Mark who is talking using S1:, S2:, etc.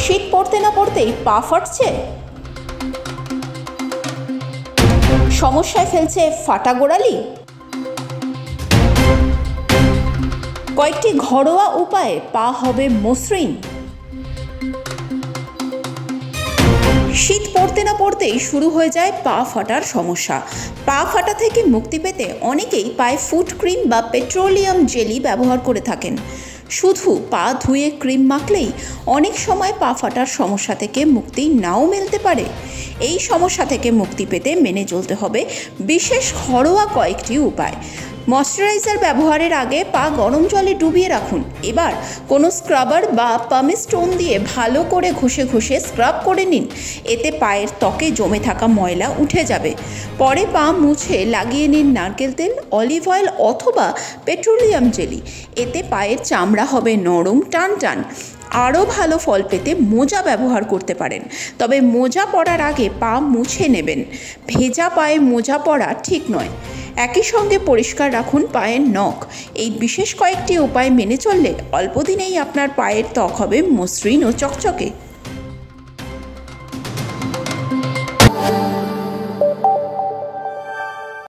S1: শীত পড়তে না পড়তেই পা ফাটছে, সমস্যায় ফেলছে ফাটা গোড়ালি। কয়েকটি ঘরোয়া উপায়ে পা হবে মসৃণ। শীত পড়তে না পড়তেই শুরু হয়ে যায় পা ফাটার সমস্যা। পা ফাটা থেকে মুক্তি পেতে অনেকেই পায়ে ফুট ক্রিম বা পেট্রোলিয়াম জেলি ব্যবহার করে থাকেন। শুধু পা ধুয়ে ক্রিম মাখলেই অনেক সময় পা ফাটার সমস্যা থেকে মুক্তি নাও মিলতে পারে। এই সমস্যা থেকে মুক্তি পেতে মেনে চলতে হবে বিশেষ ঘরোয়া কয়েকটি উপায়। ময়শ্চারাইজার ব্যবহারের আগে পা গরম জলে ডুবিয়ে রাখুন। এবার কোনো স্ক্রাবার বা পামিস স্টোন দিয়ে ভালো করে ঘষে ঘষে স্ক্রাব করে নিন। এতে পায়ের ত্বকে জমে থাকা ময়লা উঠে যাবে। পরে পা মুছে লাগিয়ে নিন নারকেল তেল, অলিভ অয়েল অথবা পেট্রোলিয়াম জেলি। এতে পায়ের চামড়া হবে নরম, টান টান। আরও ভালো ফল পেতে মোজা ব্যবহার করতে পারেন, তবে মোজা পরার আগে পা মুছে নেবেন। ভেজা পায়ে মোজা পরা ঠিক নয়। একই সঙ্গে পরিষ্কার রাখুন পায়ের নখ। এই বিশেষ কয়েকটি উপায় মেনে চললে অল্প দিনেই আপনার পায়ের ত্বক হবে মসৃণ ও চকচকে।